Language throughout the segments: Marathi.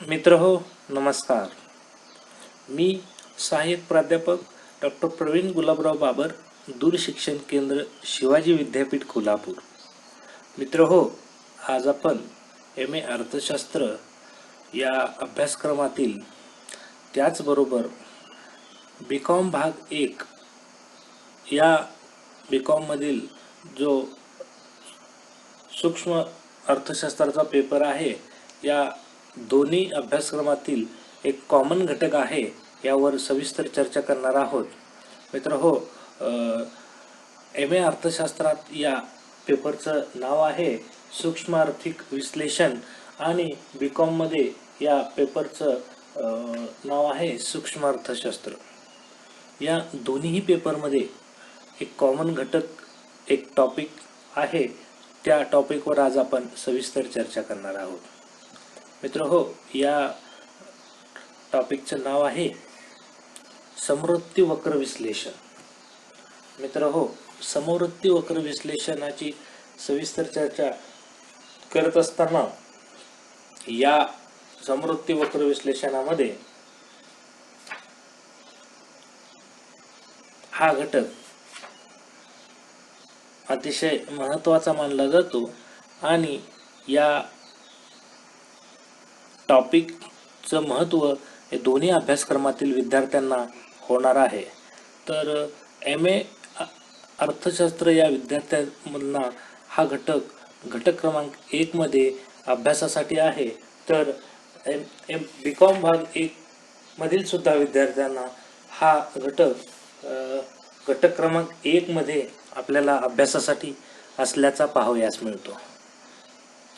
मित्रहो नमस्कार. मी सहाय्यक प्राध्यापक डॉक्टर प्रवीण गुलाबराव बाबर, दूरशिक्षण केंद्र शिवाजी विद्यापीठ कोल्हापूर. मित्रहो, आज आपण MA अर्थशास्त्र या अभ्यासक्रमातील त्याचबरोबर BCom भाग 1 या BCom मधील जो सूक्ष्म अर्थशास्त्राचा पेपर आहे, या दोन्ही अभ्यासक्रमातील एक कॉमन घटक आहे, यावर सविस्तर चर्चा करणार आहोत. मित्रहो, MA अर्थशास्त्रात या पेपरचं नाव आहे सूक्ष्म आर्थिक विश्लेषण आणि BCom मध्ये या पेपरचं नाव आहे सूक्ष्म अर्थशास्त्र. या दोन्हीही पेपरमध्ये एक कॉमन घटक, एक टॉपिक आहे. त्या टॉपिकवर आज आपण सविस्तर चर्चा करणार आहोत. मित्रहो, या टॉपिकचं नाव आहे समवृत्ती वक्र विश्लेषण. मित्रहो, समवृत्ती वक्र विश्लेषणाची सविस्तर चर्चा करत असताना या समवृत्ती वक्र विश्लेषणामध्ये हा घटक अतिशय महत्त्वाचा मानला जातो आणि या टॉपिकचं महत्त्व हे दोन्ही अभ्यासक्रमातील विद्यार्थ्यांना होणार आहे. तर MA अर्थशास्त्र या विद्यार्थ्यांना हा घटक क्रमांक 1 मध्ये अभ्यासासाठी आहे. तर BCom भाग 1 मधील सुद्धा विद्यार्थ्यांना हा घटक क्रमांक 1 मध्ये आपल्याला अभ्यासासाठी असल्याचा पाहावयास मिळतो.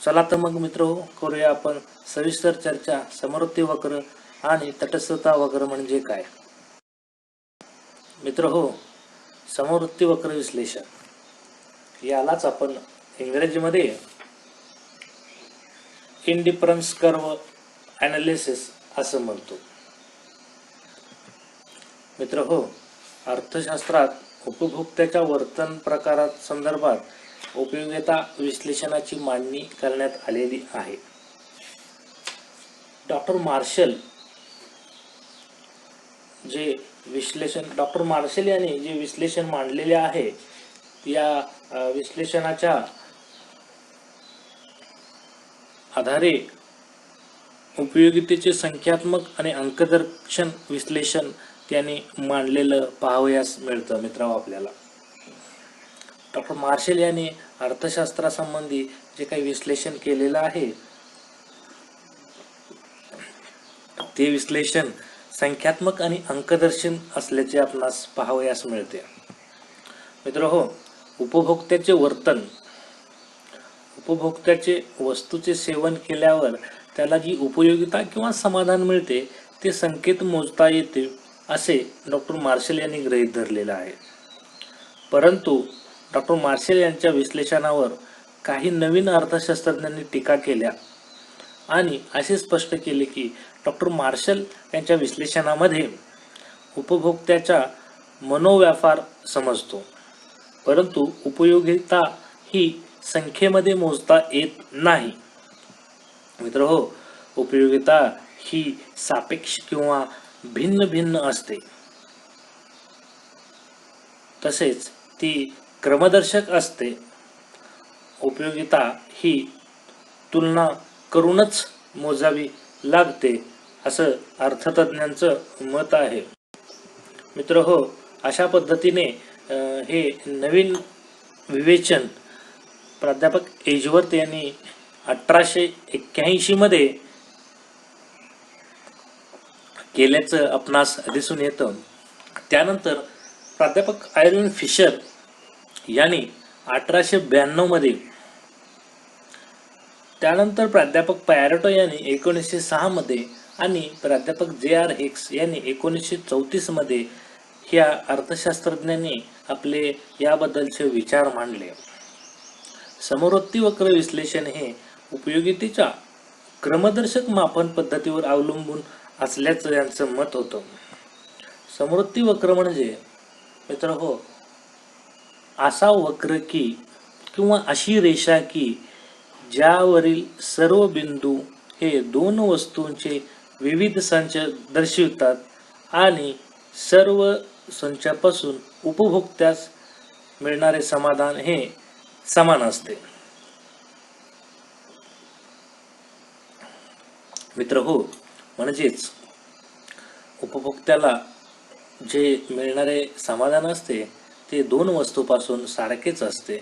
चला तर मग मित्रहो, करूया आपण सविस्तर चर्चा समवृत्ती वक्र आणि तटस्थता वक्र म्हणजे काय. मित्रहो, समवृत्ती वक्र विश्लेषण यालाच आपण इंग्रजीमध्ये इंडिफरन्स कर्व ॲनालिसिस असं म्हणतो. मित्रहो, अर्थशास्त्रात उपभोक्त्याच्या वर्तन प्रकारात संदर्भात उपयोगिता विश्लेषणाची मांडणी करण्यात आलेली आहे. डॉक्टर मार्शल यांनी जे विश्लेषण मांडलेले आहे, या विश्लेषणाच्या आधारे उपयोगितेचे संख्यात्मक आणि अंकदर्शन विश्लेषण त्यांनी मांडलेलं पाहावयास मिळतं. मित्रांनो, आपल्याला डॉक्टर मार्शल यांनी अर्थशास्त्रासंबंधी जे काही विश्लेषण केलेलं आहे, ते विश्लेषण संख्यात्मक आणि अंकदर्शन असल्याचे आपणास पाहावयास मिळते. मित्रहो, उपभोक्त्याचे वर्तन, उपभोक्त्याचे वस्तूचे सेवन केल्यावर त्याला जी उपयोगिता किंवा समाधान मिळते ते संकेत मोजता येते असे डॉक्टर मार्शल यांनी गृहीत धरलेलं आहे. परंतु डॉक्टर मार्शल यांच्या विश्लेषणावर काही नवीन अर्थशास्त्रज्ञांनी टीका केल्या आणि असे स्पष्ट केले की डॉक्टर मार्शल यांच्या विश्लेषणामध्ये उपभोक्त्याचा मनोव्यापार समजतो, परंतु उपयोगिता ही संख्येमध्ये मोजता येत नाही. मित्रहो, उपयोगिता ही सापेक्ष किंवा भिन्न भिन्न असते, तसेच ती क्रमदर्शक असते. उपयोगिता ही तुलना करूनच मोजावी लागते असं अर्थतज्ञांचं मत आहे. मित्रहो, अशा पद्धतीने हे नवीन विवेचन प्राध्यापक एजवर्थ यांनी 1881 मध्ये केल्याचं आपणास दिसून येतं. त्यानंतर प्राध्यापक आयर्विन फिशर यांनी 1892 मध्ये, त्यानंतर प्राध्यापक पॅरेटो यांनी 1906 मध्ये आणि प्राध्यापक JR हिक्स यांनी 1934 मध्ये ह्या अर्थशास्त्रज्ञांनी आपले याबद्दलचे विचार मांडले. समवृत्ती वक्र विश्लेषण हे उपयोगितेच्या क्रमदर्शक मापन पद्धतीवर अवलंबून असल्याचं यांचं मत होतं. समवृत्ती वक्र म्हणजे मित्रहो असा वक्र की किंवा अशी रेषा की ज्यावरील सर्व बिंदू हे दोन वस्तूंचे विविध संच दर्शवितात आणि सर्व संचापासून उपभोक्त्यास मिळणारे समाधान हे समान असते. मित्र हो, म्हणजेच उपभोक्त्याला जे मिळणारे समाधान असते ते दोन वस्तूपासून सारखेच असते.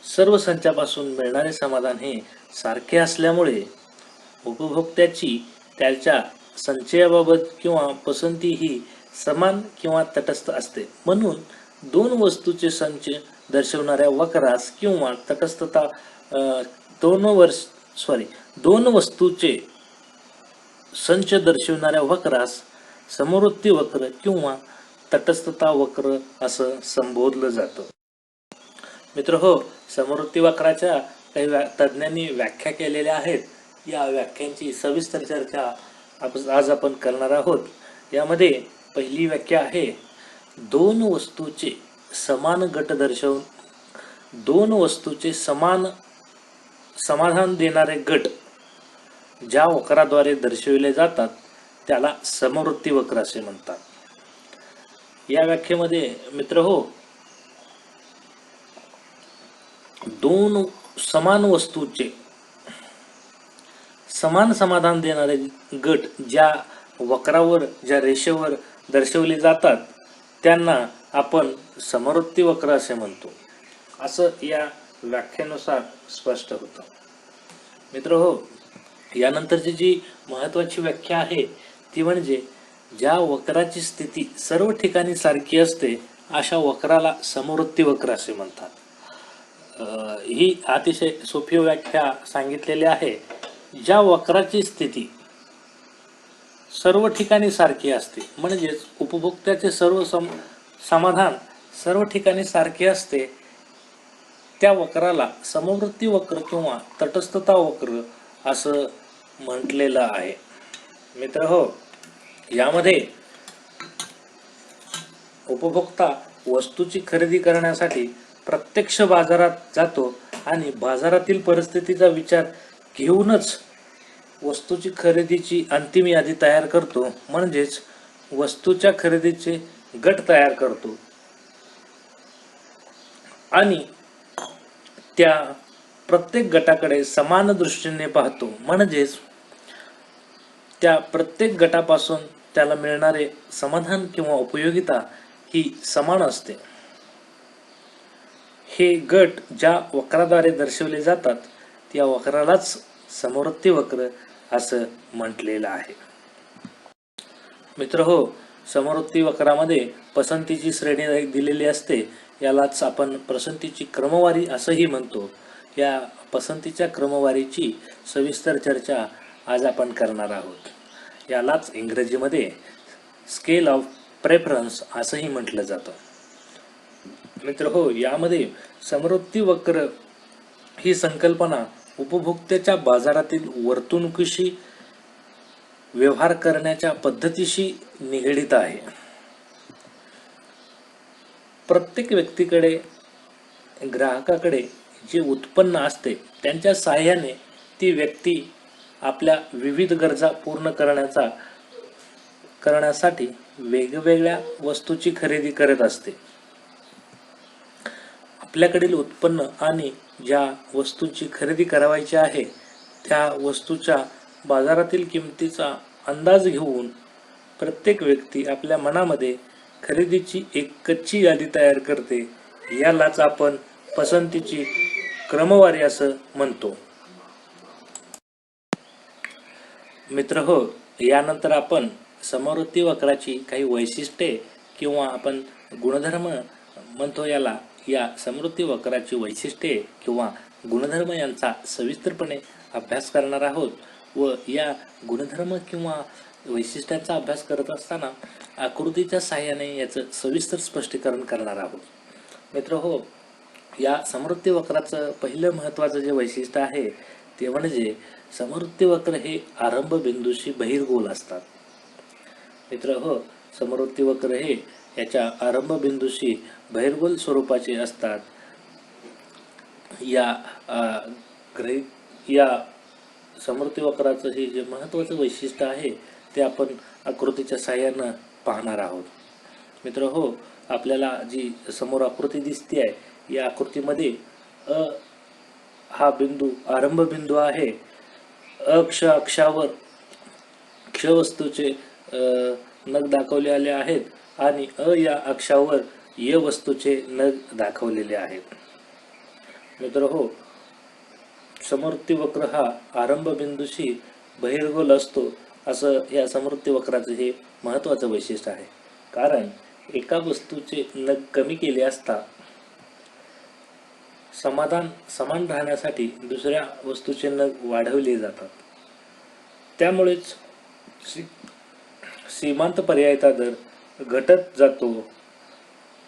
सर्व संचापासून मिळणारे समाधान हे सारखे असल्यामुळे उपभोक्त्याची त्याच्या संचयाबाबत किंवा पसंती ही समान किंवा तटस्थ असते. म्हणून दोन वस्तूचे संच दर्शवणाऱ्या वक्रास किंवा तटस्थता दोन वस्तूचे संच दर्शवणाऱ्या वक्रास समवर्ती वक्र किंवा तटस्थता वक्र असं संबोधलं जातं. मित्र हो, समवर्ती वक्राच्या काही तज्ज्ञांनी व्याख्या केलेल्या आहेत. या व्याख्यांची सविस्तर चर्चा आज आपण करणार आहोत. यामध्ये पहिली व्याख्या आहे, दोन वस्तूचे समान गट दर्शवून दोन वस्तूचे समाधान देणारे गट ज्या वक्राद्वारे दर्शविले जातात त्याला समवर्ती वक्र असे म्हणतात. या व्याख्येमध्ये मित्र हो, दोन समान वस्तूचे समान समाधान देणारे गट ज्या वक्रावर ज्या रेषेवर दर्शवले जातात त्यांना आपण समवर्ती वक्र असे म्हणतो, असं या व्याख्येनुसार स्पष्ट होतं. मित्र हो, यानंतरची जी महत्त्वाची व्याख्या आहे ती म्हणजे ज्या वक्राची स्थिती सर्व ठिकाणी सारखी असते अशा वक्राला समवर्ती वक्र असे म्हणतात. ही अतिशय सोपी व्याख्या सांगितलेली आहे. ज्या वक्राची स्थिती सर्व ठिकाणी सारखी असते म्हणजेच उपभोक्त्याचे सर्व समाधान सर्व ठिकाणी सारखे असते त्या वक्राला समवर्ती वक्र किंवा तटस्थता वक्र असं म्हटलेलं आहे. मित्र हो, यामध्ये उपभोक्ता वस्तूची खरेदी करण्यासाठी प्रत्यक्ष बाजारात जातो आणि बाजारातील परिस्थितीचा विचार घेऊनच वस्तूची खरेदीची अंतिम यादी तयार करतो, म्हणजेच वस्तूच्या खरेदीचे गट तयार करतो आणि त्या प्रत्येक गटाकडे समान दृष्टीने पाहतो, म्हणजेच त्या प्रत्येक गटापासून त्याला मिळणारे समाधान किंवा उपयोगिता ही समान असते. हे गट ज्या वक्राद्वारे दर्शवले जातात त्या वक्रालाच समवर्ती वक्र असं म्हटलेलं आहे. मित्र हो, समवर्ती वक्रामध्ये पसंतीची श्रेणी दिलेली असते. यालाच आपण पसंतीची क्रमवारी असंही म्हणतो. या पसंतीच्या क्रमवारीची सविस्तर चर्चा आज आपण करणार आहोत. यालाच इंग्रजीमध्ये स्केल ऑफ प्रेफरन्स असंही म्हटलं जातं. मित्र हो, यामध्ये समवर्ती वक्र ही संकल्पना उपभोक्त्याच्या बाजारातील वर्तणुकीशी व्यवहार करण्याच्या पद्धतीशी निगडीत आहे. प्रत्येक व्यक्तीकडे ग्राहकाकडे जे उत्पन्न असते त्यांच्या साहाय्याने ती व्यक्ती आपल्या विविध गरजा पूर्ण करण्यासाठी वेगवेगळ्या वस्तूची खरेदी करत असते. आपल्याकडील उत्पन्न आणि ज्या वस्तूची खरेदी करायची आहे त्या वस्तूच्या बाजारातील किमतीचा अंदाज घेऊन प्रत्येक व्यक्ती आपल्या मनामध्ये खरेदीची एक कच्ची यादी तयार करते. यालाच आपण पसंतीची क्रमवारी असं म्हणतो. मित्र हो, यानंतर आपण समवर्ती वक्राची काही वैशिष्ट्ये किंवा आपण गुणधर्म म्हणतो याला, या समवर्ती वक्राची वैशिष्ट्ये किंवा गुणधर्म यांचा सविस्तरपणे अभ्यास करणार आहोत व या गुणधर्म किंवा वैशिष्ट्यांचा अभ्यास करत असताना आकृतीच्या साहाय्याने याचं सविस्तर स्पष्टीकरण करणार आहोत. मित्र हो, या समवर्ती वक्राचं पहिलं महत्त्वाचं जे वैशिष्ट्य आहे ते म्हणजे समवर्ती वक्र हे आरंभ बिंदूशी बहिर्गोल असतात. मित्र हो, समवर्ती वक्र हे याच्या आरंभ बिंदूशी बहिर्गोल स्वरूपाचे असतात. या या समृद्धी वक्राचं हे जे महत्त्वाचं वैशिष्ट्य आहे ते आपण आकृतीच्या साहाय्यानं पाहणार आहोत. मित्र हो, आपल्याला जी समोर आकृती दिसते आहे या आकृतीमध्ये हा बिंदू आरंभ बिंदू आहे. अक्षावर क्ष वस्तूचे नग दाखवले आहेत आणि या अक्षावर य वस्तूचे नग दाखवलेले आहेत. मित्र हो, समृद्धी वक्र हा आरंभ बिंदूशी बहिर्गोल असतो असं या समृद्धी वक्राचं हे महत्त्वाचं वैशिष्ट्य आहे. कारण एका वस्तूचे नग कमी केले असता समान राहण्यासाठी दुसऱ्या वस्तूचे नग वाढवले जातात. त्यामुळेच सीमांत पर्यायता दर घटत जातो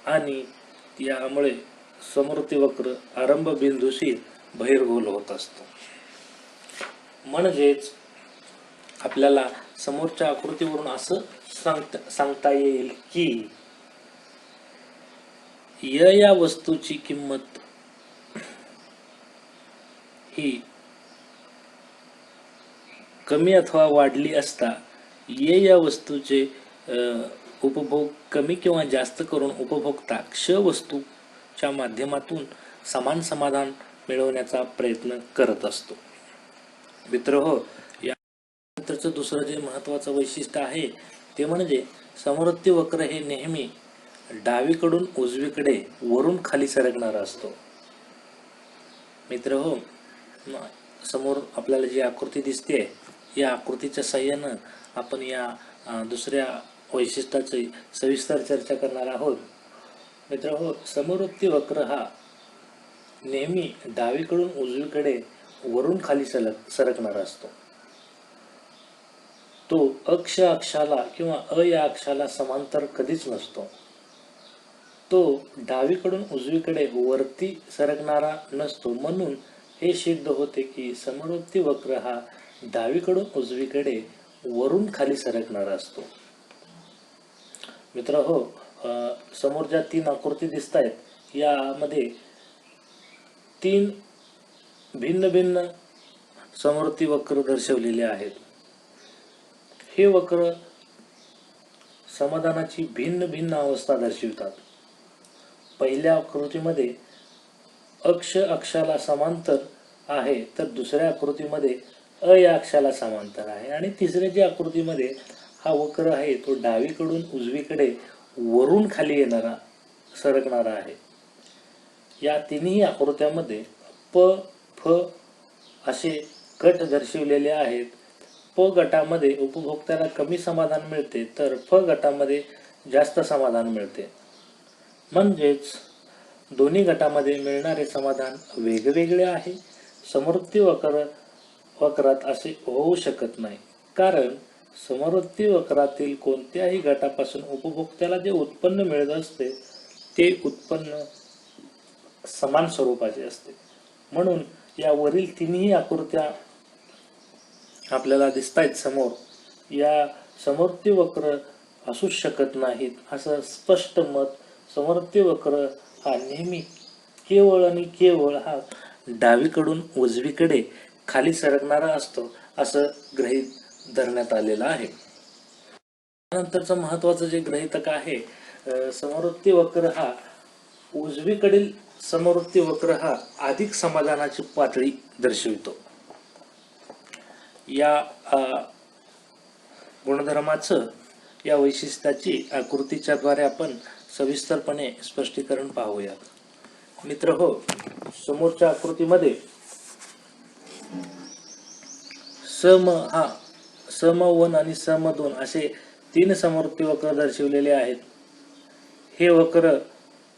आणि यामुळे समृद्धी वक्र आरंभ बिंदूशी बहिर्गोल होत असतो. म्हणजेच आपल्याला समोरच्या आकृतीवरून असं सांगता येईल की या वस्तूची किंमत ही कमी अथवा वाढली असता या वस्तूचे उपभोग कमी किंवा जास्त करून उपभोक्ता क्ष वस्तूच्या माध्यमातून समान समाधान मिळवण्याचा प्रयत्न करत असतो. मित्र हो, यानंतरचं दुसरं जे महत्त्वाचं वैशिष्ट्य आहे ते म्हणजे समृद्धी वक्र हे नेहमी डावीकडून उजवीकडे वरून खाली सरकणारा असतो. मित्र हो, समोर आपल्याला जी आकृती दिसते या आकृतीच्या साहाय्यानं आपण या दुसऱ्या वैशिष्ट्याची सविस्तर चर्चा करणार आहोत. मित्र हो, समृद्धी वक्र हा नेहमी डावीकडून उजवीकडे वरून खाली सरकणारा असतो. तो अक्षाला किंवा या अक्षाला समांतर कधीच नसतो. तो डावीकडून उजवीकडे वरती सरकणारा नसतो. म्हणून हे सिद्ध होते की समृद्धी वक्र हा डावीकडून उजवीकडे वरून खाली सरकणारा असतो. मित्र हो, समोर ज्या 3 आकृती दिसत आहेत यामध्ये 3 भिन्न भिन्न समृद्धी वक्र दर्शवलेले आहेत. हे वक्र समाधानाची भिन्न भिन्न अवस्था दर्शवितात. पहिल्या आकृतीमध्ये अक्षाला समांतर आहे तर दुसऱ्या आकृतीमध्ये या अक्षाला समांतर आहे आणि तिसऱ्या जी आकृतीमध्ये हा वक्र आहे तो डावीकडून उजवीकडे वरून खाली सरकणारा आहे. या तिन्ही आकृत्यामध्ये प फ असे गट दर्शविलेले आहेत. प गटामध्ये उपभोक्त्याला कमी समाधान मिळते तर फ गटामध्ये जास्त समाधान मिळते. म्हणजेच दोन्ही गटामध्ये मिळणारे समाधान वेगवेगळे आहे. समृद्धी वक्रात असे होऊ शकत नाही, कारण समृद्धी वक्रातील कोणत्याही गटापासून उपभोक्त्याला जे उत्पन्न मिळत असते ते उत्पन्न समान स्वरूपाचे असते. म्हणून या वरील तिन्ही आकृत्या आपल्याला दिसतायत समोर, या समृद्धी वक्र असू शकत नाहीत असं स्पष्ट मत समृद्धी वक्र हा नेहमी केवळ आणि केवळ हा डावीकडून उजवीकडे खाली सरकणारा असतो असं गृहीत धरण्यात आलेलं आहे. नंतरचं महत्त्वाचं जे गृहीतक आहे, समृद्धी वक्र हा उजवीकडील समृद्धी वक्र हा अधिक समाधानाची पातळी दर्शवितो. या गुणधर्माचं या वैशिष्ट्याची आकृतीच्या द्वारे आपण सविस्तरपणे स्पष्टीकरण पाहूया. मित्र हो, समोरच्या आकृतीमध्ये सम 1 आणि सम 2 असे 3 समृद्धी वक्र दर्शविलेले आहेत. हे वक्र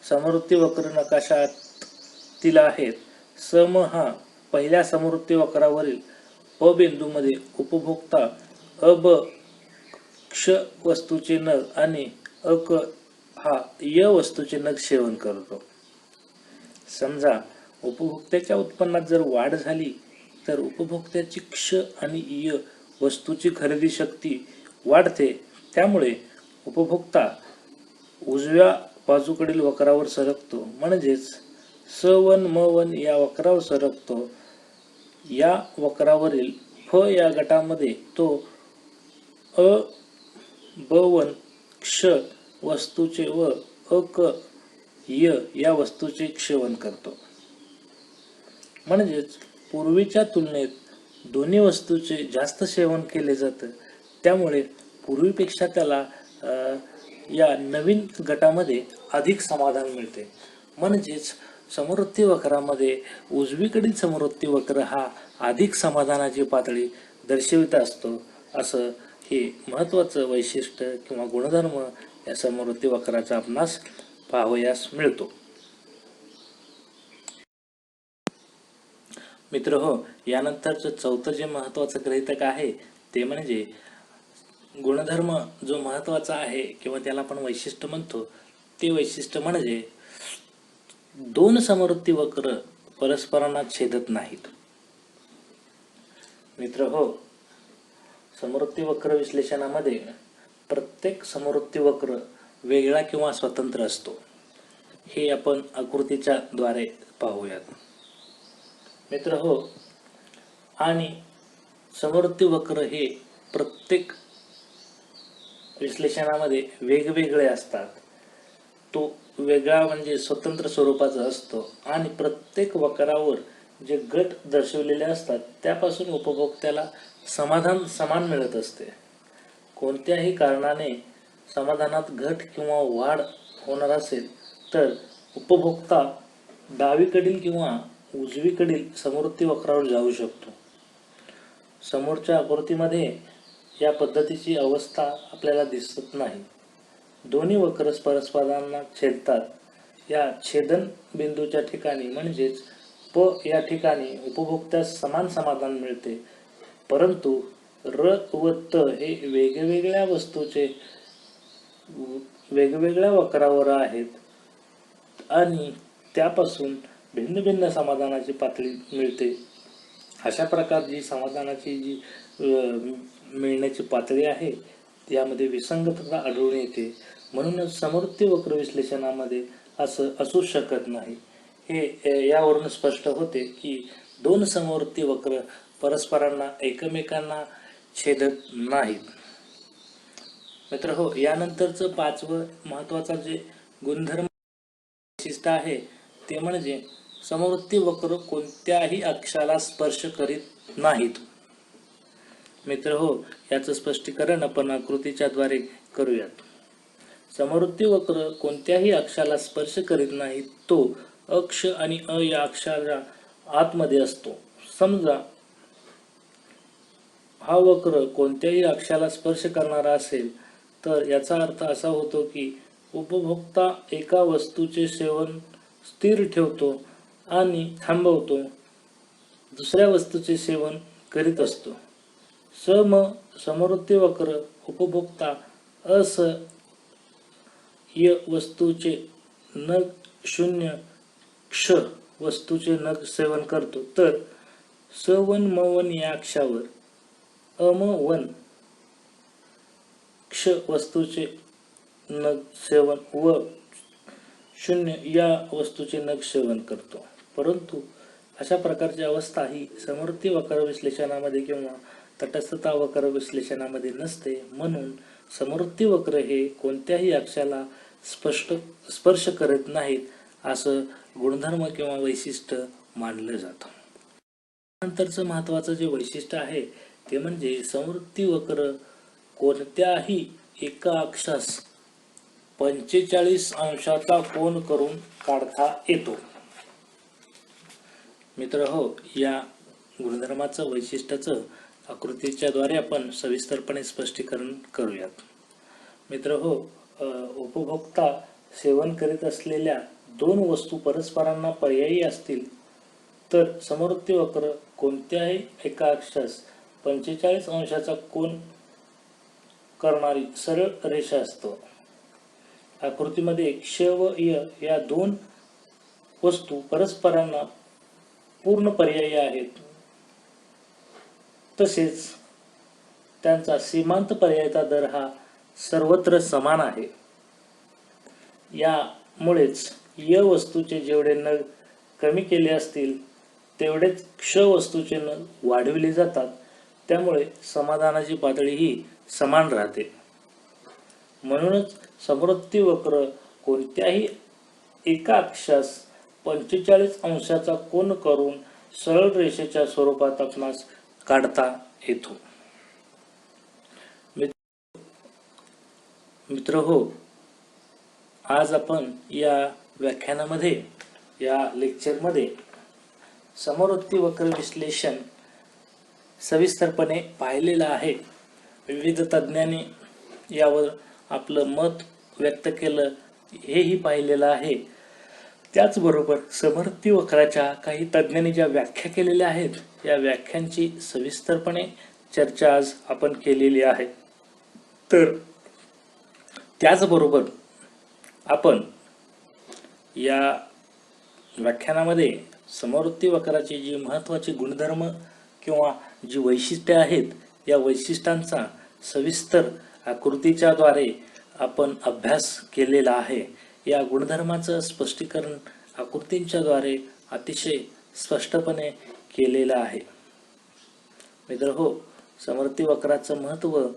समृद्धी वक्र नकाशातील आहेत. सम हा पहिल्या समृद्धी वक्रावरील प बिंदूमध्ये उपभोक्ता अब क्ष वस्तूचे नग आणि अक हा य वस्तूचे नग सेवन करतो. समजा उपभोक्त्याच्या उत्पन्नात जर वाढ झाली तर उपभोक्त्याची क्ष आणि य वस्तूची खरेदी शक्ती वाढते. त्यामुळे उपभोक्ता उजव्या बाजूकडील वक्रावर सरकतो, म्हणजेच स1 म1 या वक्रावर सरकतो. या वक्रावरील फ या गटामध्ये तो अ ब1 क्ष वस्तूचे व अक य या वस्तूचे क्षेवन करतो. म्हणजेच पूर्वीच्या तुलनेत दोन्ही वस्तूचे जास्त सेवन केले जातं. त्यामुळे पूर्वीपेक्षा त्याला या नवीन गटामध्ये अधिक समाधान मिळते. म्हणजेच समवृत्ती वक्रामध्ये उजवीकडील समवृत्ती वक्र हा अधिक समाधानाची पातळी दर्शवित असतो. असं हे महत्त्वाचं वैशिष्ट्य किंवा गुणधर्म या समवृत्ती वक्राचा आपणास पाहावयास मिळतो. मित्र हो, यानंतरचं चौथं जे महत्त्वाचं गृहीतक आहे ते म्हणजे गुणधर्म जो महत्त्वाचा आहे किंवा त्याला आपण वैशिष्ट्य म्हणतो, ते वैशिष्ट्य म्हणजे दोन समवृत्ती वक्र परस्परांना छेदत नाहीत. मित्र हो, समवृत्ती वक्र विश्लेषणामध्ये प्रत्येक समवृत्ती वक्र वेगळा किंवा स्वतंत्र असतो. हे आपण आकृतीच्या द्वारे पाहूयात. मित्र हो, आणि समवृत्ती वक्र हे प्रत्येक विश्लेषणामध्ये वेगवेगळे असतात. तो वेगळा म्हणजे स्वतंत्र स्वरूपाचा असतो आणि प्रत्येक वक्रावर जे गट दर्शवलेले असतात त्यापासून उपभोक्त्याला समाधान समान मिळत असते. कोणत्याही कारणाने समाधानात घट किंवा वाढ होणार असेल तर उपभोक्ता डावीकडील किंवा उजवीकडील समवृत्ती वक्रावर जाऊ शकतो. समोरच्या आकृतीमध्ये या पद्धतीची अवस्था आपल्याला दिसत नाही. दोन्ही वक्र परस्परांना छेदतात. या छेदन बिंदूच्या ठिकाणी म्हणजेच प या ठिकाणी उपभोक्त्यास समान समाधान मिळते. परंतु र व त हे वेगवेगळ्या वस्तूचे वेगवेगळ्या वक्रावर आहेत आणि त्यापासून भिन्न भिन्न समाधानाची पातळी मिळते. अशा प्रकारची समाधानाची जी मिळण्याची पातळी आहे त्यामध्ये विसंगतता आढळून येते. म्हणूनच समवृत्ती वक्र विश्लेषणामध्ये असं असू शकत नाही. हे यावरून स्पष्ट होते की दोन समवृत्ती वक्र परस्परांना एकमेकांना छेदत नाहीत. मित्र हो, यानंतरचं पाचवं महत्त्वाचा जे गुणधर्म वैशिष्ट्य आहे ते म्हणजे समवृत्ती वक्र कोणत्याही अक्षाला स्पर्श करीत नाहीत. मित्र हो, याचं स्पष्टीकरण आपण आकृतीच्या द्वारे करूयात. समवृत्ती वक्र कोणत्याही अक्षाला स्पर्श करीत नाही. तो अक्ष आणि अ या अक्षाच्या आतमध्ये असतो. समजा हा वक्र कोणत्याही अक्षाला स्पर्श करणारा असेल तर याचा अर्थ असा होतो की उपभोक्ता एका वस्तूचे सेवन स्थिर ठेवतो आणि थांबवतो, दुसऱ्या वस्तूचे सेवन करीत असतो. समवृत्ती वक्र उपभोक्ता अस य वस्तूचे नग शून्य क्ष वस्तूचे नग सेवन करतो, तर स1 म1 या अक्षावर अम1 क्ष वस्तूचे नग सेवन व 0 या वस्तूचे नग सेवन करतो. परंतु अशा प्रकारची अवस्था ही समवृत्ती वक्र विश्लेषणामध्ये किंवा तटस्थता वक्र विश्लेषणामध्ये नसते. म्हणून समवृत्ती वक्र हे कोणत्याही अक्षाला स्पर्श करत नाहीत असं गुणधर्म किंवा वैशिष्ट्य मानलं जातं. नंतरचं महत्त्वाचं जे वैशिष्ट्य आहे ते म्हणजे समवृत्ती वक्र कोणत्याही एका अक्षास 45 अंशाचा कोन करून काढता येतो. मित्र हो, या गुणधर्माचं वैशिष्ट्याचं आकृतीच्या द्वारे आपण सविस्तरपणे स्पष्टीकरण करूयात. मित्र हो, उपभोक्ता सेवन करीत असलेल्या दोन वस्तू परस्परांना पर्यायी असतील तर समवृत्ती वक्र कोणत्याही एका अक्षास 45 अंशाचा कोन करणारी सरळ रेषा असतो. आकृतीमध्ये क्ष व य या दोन वस्तू परस्परांना पूर्ण पर्यायी आहेत. तसेच त्यांचा सीमांत पर्यायता दर हा सर्वत्र समान आहे. यामुळेच य वस्तूचे जेवढे नग कमी केले असतील तेवढेच क्ष वस्तूचे नल वाढविले जातात. त्यामुळे समाधानाची पातळी ही समान राहते. म्हणूनच समृद्धी वक्र कोणत्याही एका अक्षास 45 अंशाचा कोन करून सरळ रेषेच्या स्वरूपात आपणास काढता येतो. मित्र हो, आज आपण या व्याख्यानामध्ये, या लेक्चरमध्ये समवर्ती वक्र विश्लेषण सविस्तरपणे पाहिलेलं आहे. विविध तज्ज्ञांनी यावर आपलं मत व्यक्त केलं हेही पाहिलेलं आहे. त्याचबरोबर समवर्ती वक्राच्या काही तज्ज्ञांनी ज्या व्याख्या केलेल्या आहेत, या व्याख्यांची सविस्तरपणे चर्चा आज आपण केलेली आहे. तर त्याचबरोबर आपण या व्याख्यानामध्ये समवर्ती वक्राची जी महत्त्वाची गुणधर्म किंवा जी वैशिष्ट्ये आहेत, या वैशिष्ट्यांचा सविस्तर आकृतीच्या द्वारे आपण अभ्यास केलेला आहे. या गुणधर्माचं स्पष्टीकरण आकृतींच्या द्वारे अतिशय स्पष्टपणे केलेलं आहे. मित्र हो, समवर्ती वक्राचं महत्त्व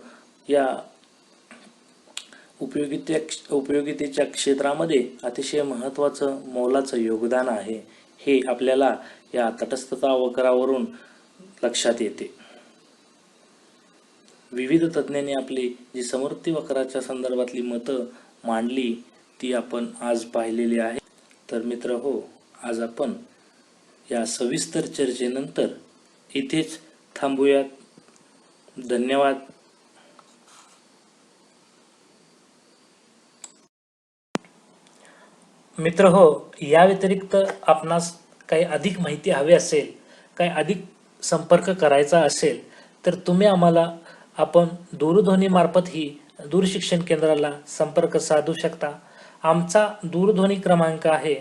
या उपयोगितेच्या क्षेत्रामध्ये अतिशय महत्त्वाचं मोलाचं योगदान आहे, हे आपल्याला या तटस्थता वक्रावरून लक्षात येते. विविध तज्ज्ञांनी आपली जी समवर्ती वक्राच्या संदर्भातली मतं मांडली ती आपण आज पाहिलेली आहे. तर मित्र हो, आज आपण या सविस्तर चर्चेनंतर इथेच थांबूयात. धन्यवाद. मित्र हो, या व्यतिरिक्त आपणास काही अधिक माहिती हवी असेल, काही अधिक संपर्क करायचा असेल तर तुम्ही आम्हाला आपण दूरध्वनीमार्फत ही दूरशिक्षण केंद्राला संपर्क साधू शकता. आमचा दूरध्वनी क्रमांक आहे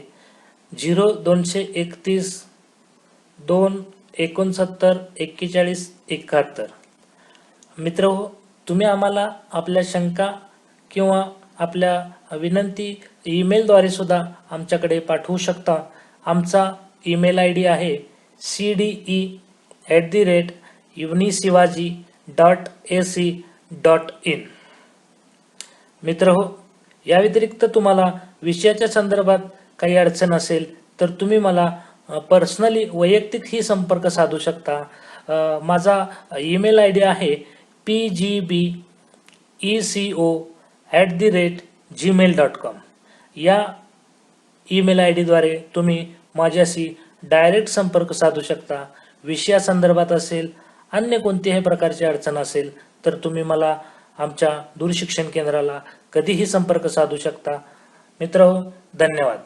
0231 269 41 71. मित्र हो, तुम्ही आम्हाला आपल्या शंका किंवा आपल्या विनंती ईमेलद्वारे सुद्धा आमच्याकडे पाठवू शकता. आमचा ईमेल ID आहे cde@unisivaji.ac.in. मित्र हो, या व्यतिरिक्त तुम्हाला विषयाच्या संदर्भात काही अडचण असेल तर तुम्ही मला पर्सनली वैयक्तिकही संपर्क साधू शकता. माझा ईमेल ID आहे pgbeco@gmail.com. या ईमेल ID द्वारे तुम्ही माझ्याशी डायरेक्ट संपर्क साधू शकता. विषयासंदर्भात असेल, अन्य कोणत्याही प्रकारची अडचण असेल तर तुम्ही मला आमच्या दूरशिक्षण केंद्राला कधीही संपर्क साधू शकता. मित्र हो, धन्यवाद.